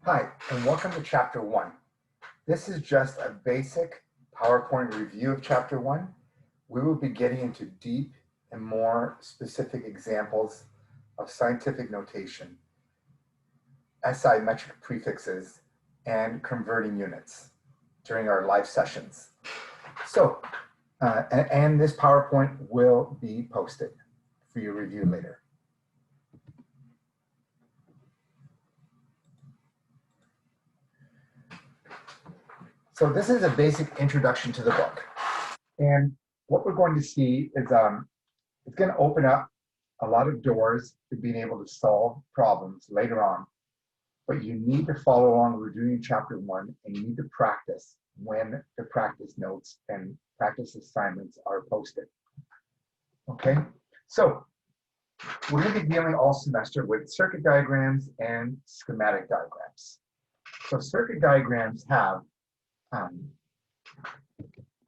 Hi, and welcome to Chapter 1. This is just a basic PowerPoint review of Chapter 1. We will be getting into deep and more specific examples of scientific notation, SI metric prefixes, and converting units during our live sessions. So, and this PowerPoint will be posted for your review later. So this is a basic introduction to the book. And what we're going to see is it's going to open up a lot of doors to being able to solve problems later on. But you need to follow along. We're doing Chapter 1, and you need to practice when the practice notes and practice assignments are posted. Okay, so we're going to be dealing all semester with circuit diagrams and schematic diagrams. So circuit diagrams have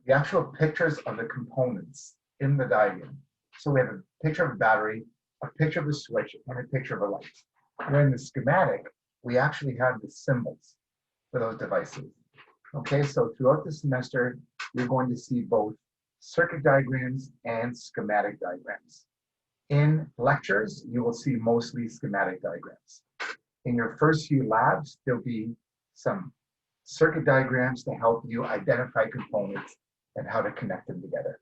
the actual pictures of the components in the diagram. So we have a picture of a battery, a picture of a switch, and a picture of a light. Where in the schematic, we actually have the symbols for those devices. Okay, so throughout the semester, you're going to see both circuit diagrams and schematic diagrams. In lectures, you will see mostly schematic diagrams. In your first few labs, there'll be some circuit diagrams to help you identify components and how to connect them together.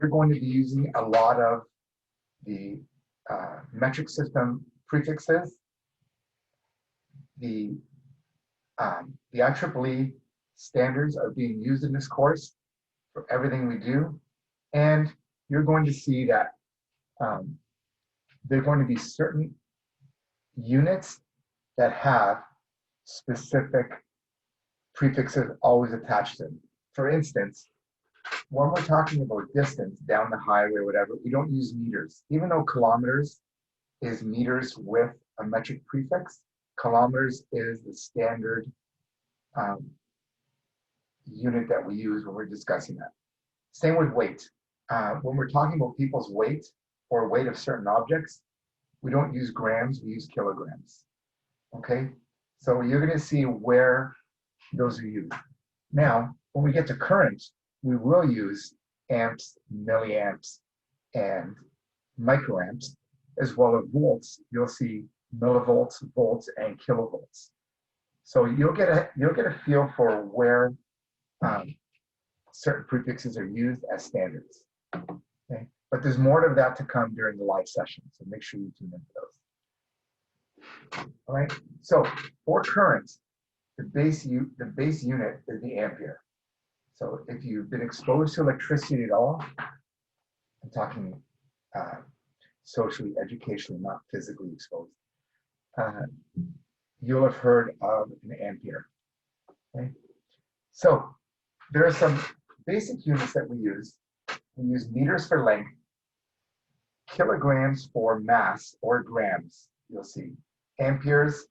We're going to be using a lot of the metric system prefixes, the IEEE standards are being used in this course for everything we do, and you're going to see that there are going to be certain units that have specific prefixes always attached to them. For instance, when we're talking about distance down the highway or whatever, we don't use meters. Even though kilometers is meters with a metric prefix, kilometers is the standard unit that we use when we're discussing that. Same with weight. When we're talking about people's weight or weight of certain objects, we don't use grams, we use kilograms. Okay, so you're going to see where those are used. Now, when we get to current, we will use amps, milliamps, and microamps, as well as volts. You'll see millivolts, volts, and kilovolts. So you'll get a feel for where certain prefixes are used as standards. Okay, but there's more of that to come during the live session, so make sure you tune into those. All right, so for current, the base unit is the ampere. So if you've been exposed to electricity at all, I'm talking socially, educationally, not physically exposed, you'll have heard of an ampere. Okay, so there are some basic units that we use. We use meters for length, kilograms for mass, or grams, you'll see. Amperes,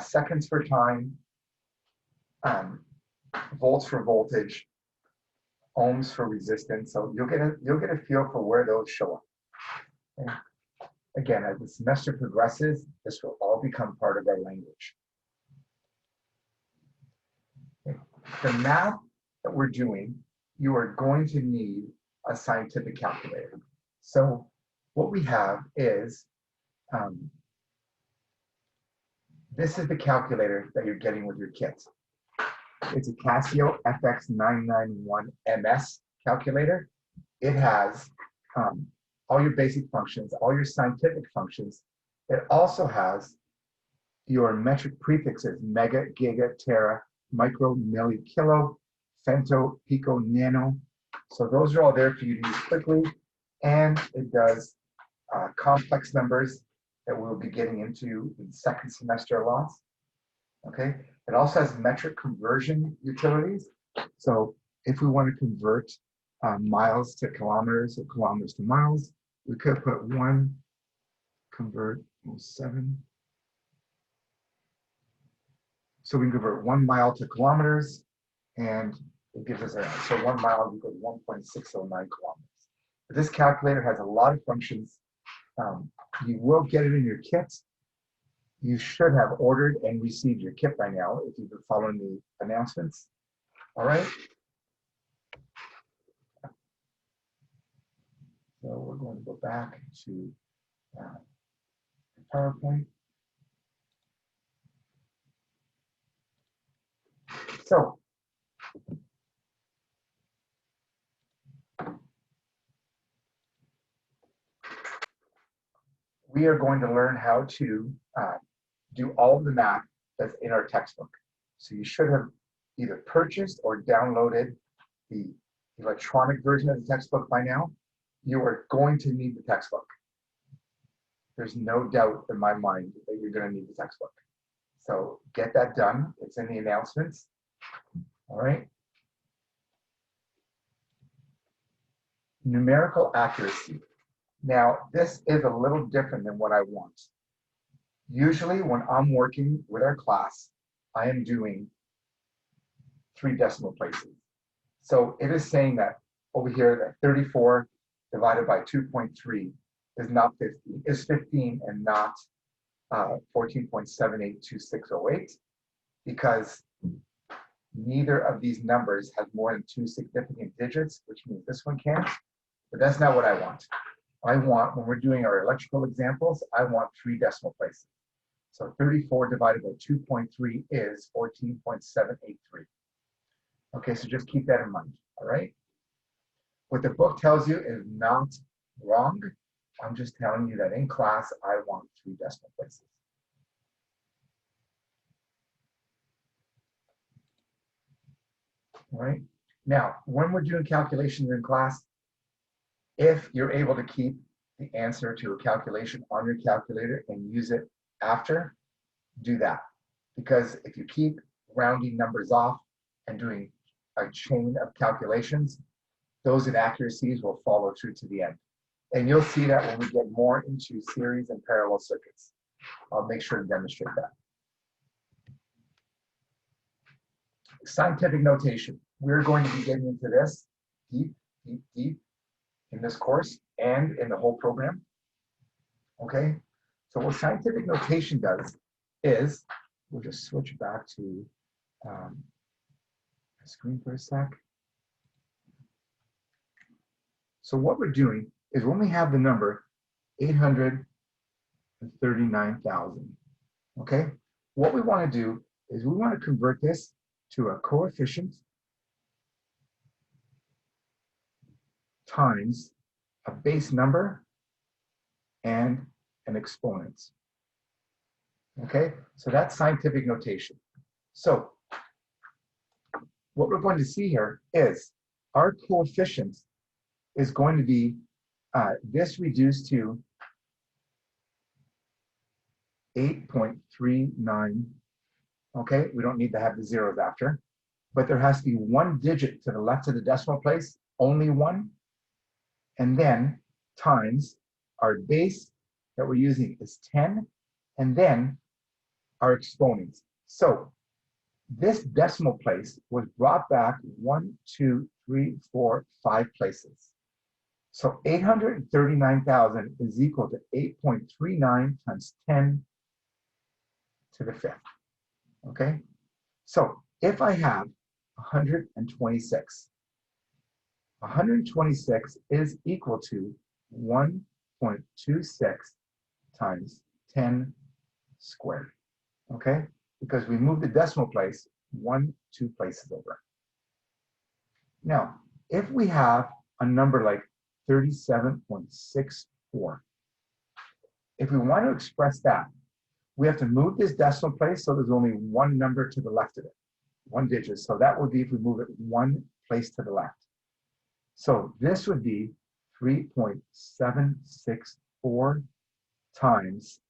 seconds for time, volts for voltage, ohms for resistance. So you'll get a feel for where those show up. Okay. Again, as the semester progresses, this will all become part of our language. Okay. The math that we're doing, you are going to need a scientific calculator. So what we have is this is the calculator that you're getting with your kit. It's a Casio FX991MS calculator. It has all your basic functions, all your scientific functions. It also has your metric prefixes, mega, giga, tera, micro, milli, kilo, femto, pico, nano. So those are all there for you to use quickly. And it does complex numbers that we'll be getting into in second semester lots. Okay, it also has metric conversion utilities. So if we want to convert miles to kilometers or kilometers to miles, we could put one, convert 7. So we can convert 1 mile to kilometers, and it gives us so 1 mile equals 1.609 kilometers. But this calculator has a lot of functions. You will get it in your kit. You should have ordered and received your kit by now if you've been following the announcements. All right. So we're going to go back to PowerPoint. So we are going to learn how to do all of the math that's in our textbook. So you should have either purchased or downloaded the electronic version of the textbook by now. You are going to need the textbook. There's no doubt in my mind that you're going to need the textbook. So get that done. It's in the announcements. All right. Numerical accuracy. Now, this is a little different than what I want. Usually when I'm working with our class, I am doing 3 decimal places. So it is saying that over here that 34 divided by 2.3 is not 50, is 15 and not 14.782608, because neither of these numbers has more than 2 significant digits, which means this one can't, but that's not what I want. I want, when we're doing our electrical examples, I want 3 decimal places. So 34 divided by 2.3 is 14.783. Okay, so just keep that in mind, all right? What the book tells you is not wrong. I'm just telling you that in class, I want 3 decimal places. All right, now, when we're doing calculations in class, if you're able to keep the answer to a calculation on your calculator and use it after, do that. Because if you keep rounding numbers off and doing a chain of calculations, those inaccuracies will follow through to the end. And you'll see that when we get more into series and parallel circuits. I'll make sure to demonstrate that. Scientific notation. We're going to be getting into this deep in this course and in the whole program. Okay, so what scientific notation does is, we'll just switch back to the screen for a sec. So what we're doing is when we have the number 839,000, okay, what we want to do is we want to convert this to a coefficient times a base number and an exponent. Okay, so that's scientific notation. So what we're going to see here is our coefficient is going to be this reduced to 8.39. Okay, we don't need to have the zeros after, but there has to be 1 digit to the left of the decimal place, only 1, and then times our base that we're using is 10, and then our exponents. So this decimal place was brought back 1, 2, 3, 4, 5 places. So 839,000 is equal to 8.39 times 10 to the 5th. Okay, so if I have 126, 126 is equal to 1.26 times 10 squared. Okay, because we moved the decimal place 2 places over. Now, if we have a number like 37.64, if we want to express that, we have to move this decimal place so there's only 1 number to the left of it, 1 digit. So that would be if we move it 1 place to the left. So this would be 3.764 times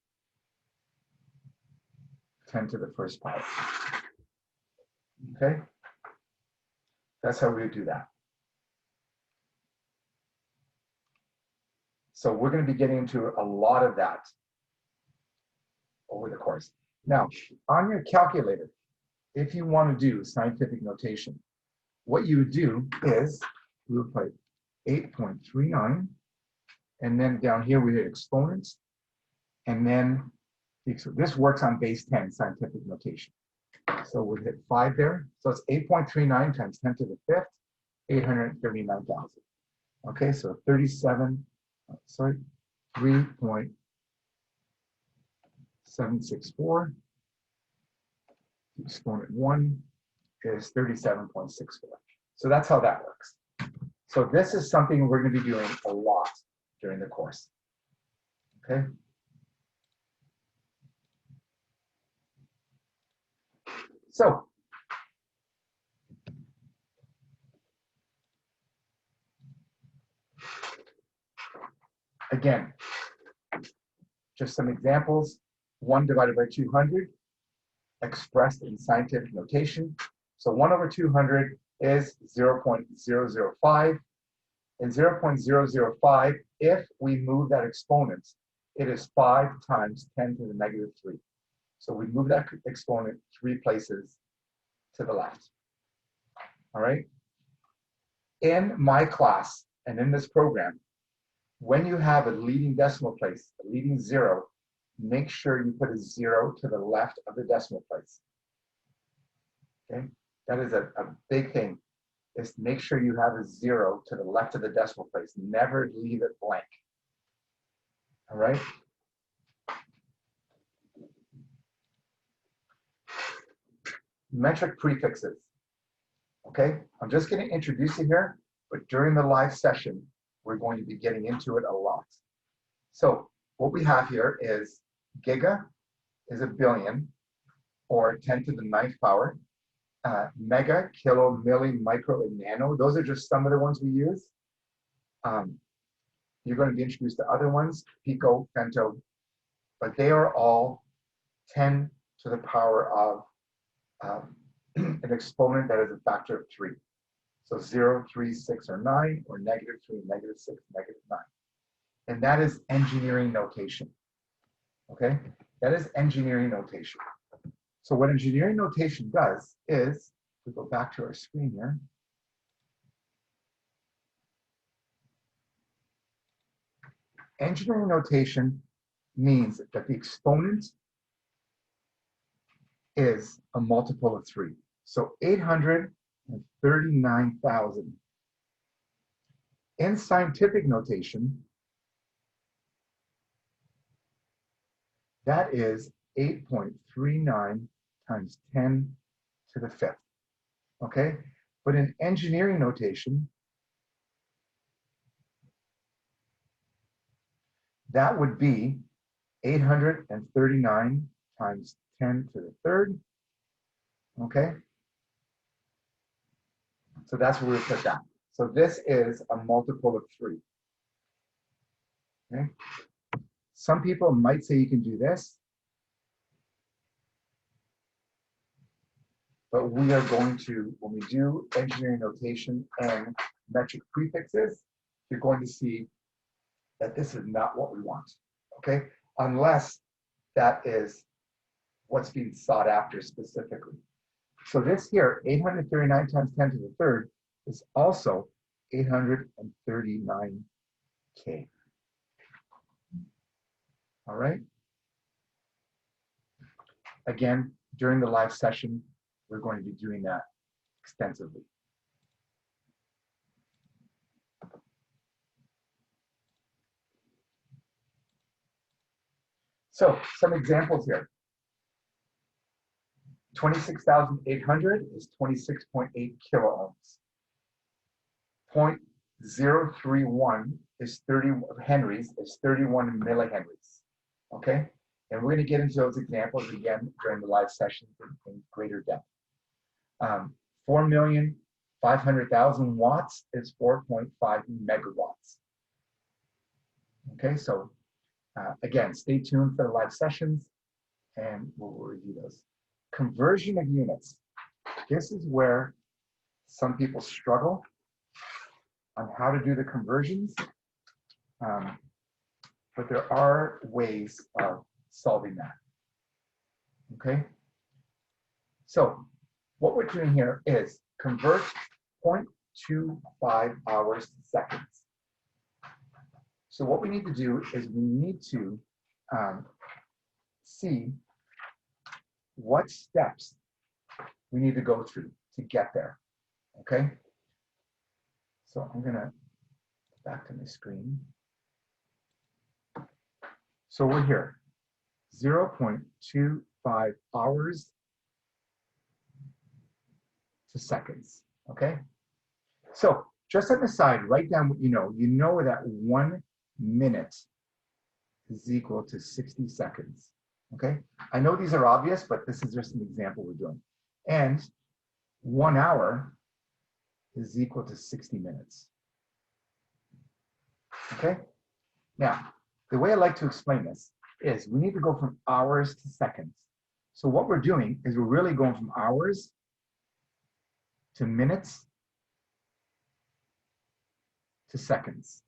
10 to the first power. Okay, that's how we would do that. So we're going to be getting into a lot of that over the course. Now, on your calculator, if you want to do scientific notation, what you would do is we would put 8.39, and then down here we hit exponents, and then So this works on base 10 scientific notation. So we'll hit 5 there. So it's 8.39 times 10 to the 5th, 839,000. Okay, so 3.764. Exponent 1 is 37.64. So that's how that works. So this is something we're going to be doing a lot during the course. Okay. So again, just some examples. 1 divided by 200 expressed in scientific notation. So 1 over 200 is 0.005. And 0.005, if we move that exponent, it is 5 times 10 to the negative 3. So we move that exponent 3 places to the left. All right. In my class and in this program, when you have a leading decimal place, a leading 0, make sure you put a 0 to the left of the decimal place. Okay, that is a big thing, is to make sure you have a 0 to the left of the decimal place. Never leave it blank. All right. Metric prefixes. Okay, I'm just going to introduce it here, but during the live session, we're going to be getting into it a lot. So what we have here is giga is a billion, or 10 to the 9th power. Mega, kilo, milli, micro, and nano. Those are just some of the ones we use. You're going to be introduced to other ones, pico, femto, but they are all 10 to the power of an exponent that is a factor of 3. So 0, 3, 6, or 9, or negative 3, negative 6, negative 9. And that is engineering notation. Okay? That is engineering notation. So what engineering notation does is, we go back to our screen here. Engineering notation means that the exponent is a multiple of 3. So 839,000. In scientific notation, that is 8.39 times 10 to the 5th. Okay? But in engineering notation, that would be 839 times 10 to the 3rd. Okay? So that's where we put that. So this is a multiple of 3. Okay? Some people might say you can do this, but we are going to, when we do engineering notation and metric prefixes, you're going to see that this is not what we want, okay? Unless that is what's being sought after specifically. So this here, 839 times 10 to the 3rd, is also 839K. All right? Again, during the live session, we're going to be doing that extensively. So some examples here. 26,800 is 26.8 kilo ohms. 0.031 is 30 henries, is 31 millihenries. Okay? And we're going to get into those examples again during the live session in greater depth. 4,500,000 watts is 4.5 megawatts. Okay, so again, stay tuned for the live sessions and we'll review those. Conversion of units. This is where some people struggle on how to do the conversions, but there are ways of solving that. Okay, so what we're doing here is convert 0.25 hours to seconds. So what we need to do is we need to see what steps we need to go through to get there, okay? So I'm gonna go back to my screen. So we're here, 0.25 hours to seconds, okay? So just on the side, write down what you know. You know that 1 minute is equal to 60 seconds, okay? I know these are obvious, but this is just an example we're doing. And 1 hour is equal to 60 minutes, okay? Now, the way I like to explain this is we need to go from hours to seconds. So what we're doing is we're really going from hours to minutes to seconds.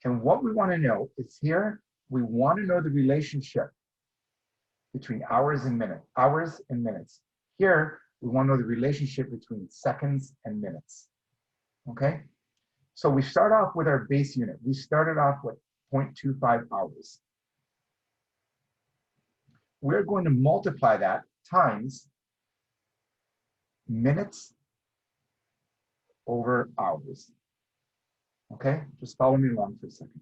And what we want to know is here, we want to know the relationship between hours and minutes. Here, we want to know the relationship between seconds and minutes, okay? So we start off with our base unit. We started off with 0.25 hours. We're going to multiply that times minutes over hours. Okay, just follow me along for a second.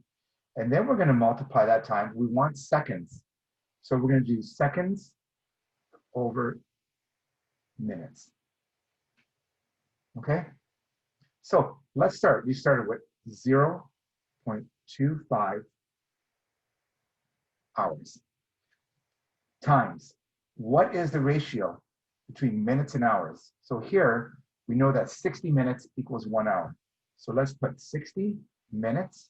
And then we're going to multiply that time. We want seconds. So we're going to do seconds over minutes. Okay, so let's start. We started with 0.25 hours times. What is the ratio between minutes and hours? So here, we know that 60 minutes equals 1 hour. So let's put 60 minutes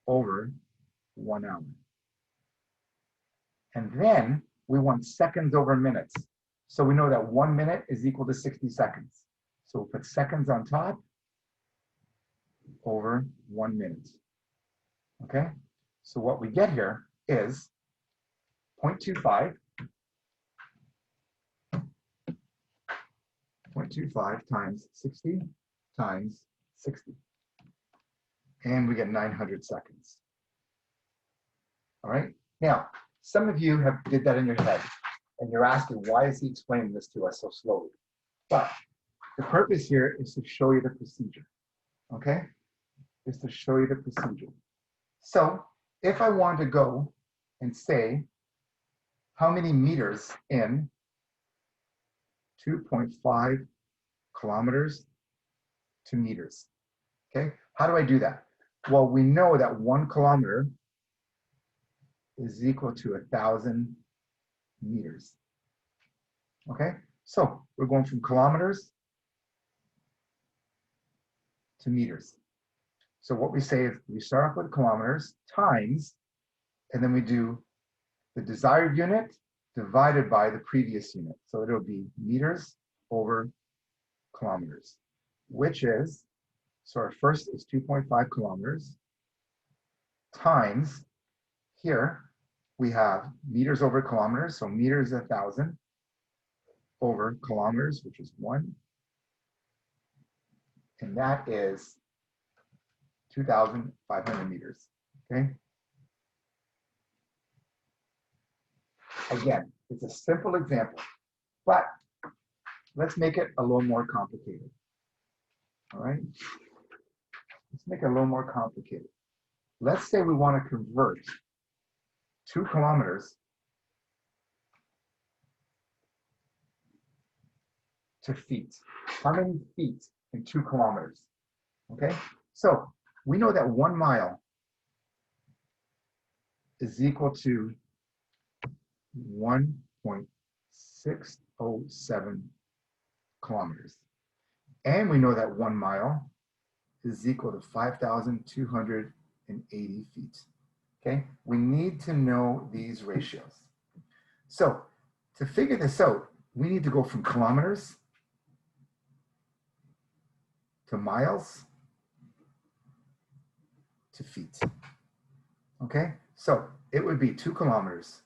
over 1 hour. And then we want seconds over minutes. So we know that 1 minute is equal to 60 seconds. So we'll put seconds on top over 1 minute. Okay? So what we get here is 0.25 times 60 times 60. And we get 900 seconds. All right? Now, some of you have did that in your head, and you're asking, why is he explaining this to us so slowly? But the purpose here is to show you the procedure, okay? Is to show you the procedure. So if I want to go and say, how many meters in 2.5 kilometers to meters, okay? How do I do that? Well, we know that 1 kilometer is equal to 1,000 meters, okay? So we're going from kilometers to meters. So what we say is we start off with kilometers times, and then we do the desired unit divided by the previous unit. So it'll be meters over kilometers, which is, so our first is 2.5 kilometers times, here we have meters over kilometers, so meters 1,000 over kilometers, which is 1. And that is 2,500 meters, okay? Again, it's a simple example, but let's make it a little more complicated, all right? Let's make it a little more complicated. Let's say we want to convert 2 kilometers to feet. How many feet in 2 kilometers? Okay, so we know that 1 mile is equal to 1.607 kilometers. And we know that 1 mile is equal to 5,280 feet. Okay, we need to know these ratios. So to figure this out, we need to go from kilometers to miles to feet. Okay, so it would be 2 kilometers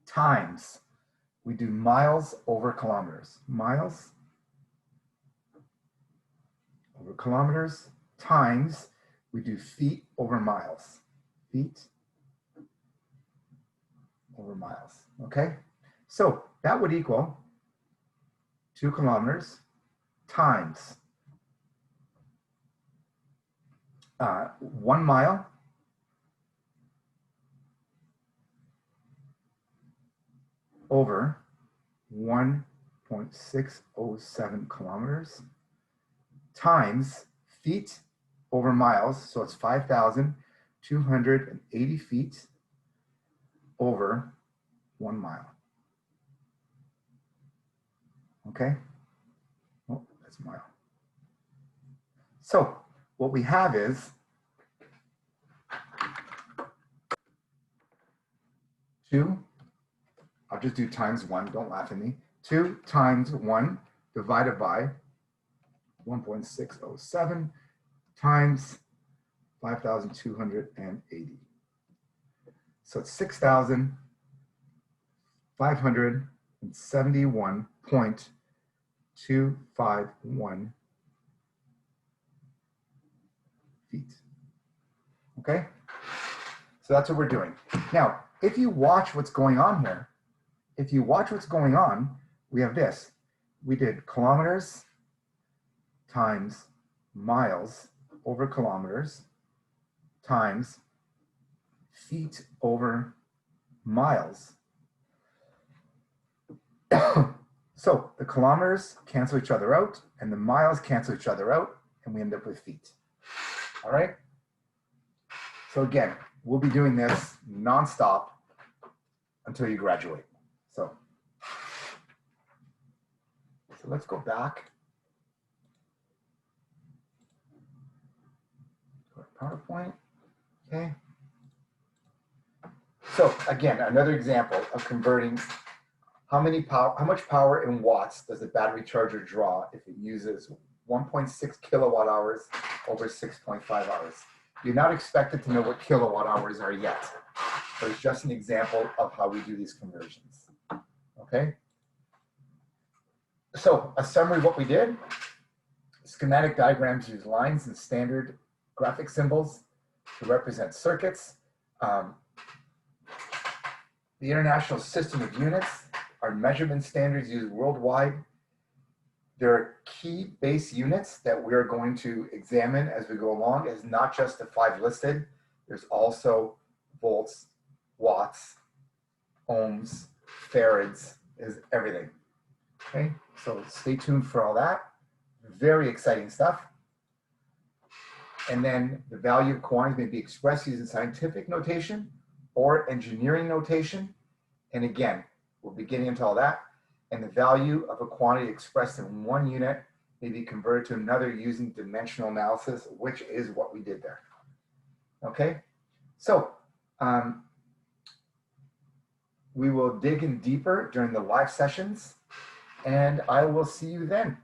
times, we do miles over kilometers. Miles over kilometers times, we do feet over miles. Feet over miles, okay? So that would equal 2 kilometers times 1 mile over 1.607 kilometers times feet over miles, so it's 5,280 feet over 1 mile. Okay? Oh, that's a mile. So what we have is 2, I'll just do times 1, don't laugh at me. 2 times 1 divided by 1.607 times 5,280. So it's 6,571.251 feet. Okay? So that's what we're doing. Now, if you watch what's going on here, we have this. We did kilometers times miles over kilometers times feet over miles. So the kilometers cancel each other out and the miles cancel each other out, and we end up with feet. All right? So again, we'll be doing this nonstop until you graduate. So let's go back to our PowerPoint. Okay. So again, another example of converting how much power in watts does the battery charger draw if it uses 1.6 kilowatt hours over 6.5 hours. You're not expected to know what kilowatt hours are yet, but it's just an example of how we do these conversions. Okay? So a summary of what we did. Schematic diagrams use lines and standard graphic symbols to represent circuits. The International System of Units are measurement standards used worldwide. There are key base units that we're going to examine as we go along. It's not just the 5 listed. There's also volts, watts, ohms, farads, is everything. Okay, so stay tuned for all that. Very exciting stuff. And then the value of quantities may be expressed using scientific notation or engineering notation. And again, we'll be getting into all that. And the value of a quantity expressed in 1 unit may be converted to another using dimensional analysis, which is what we did there. Okay, so we will dig in deeper during the live sessions, and I will see you then.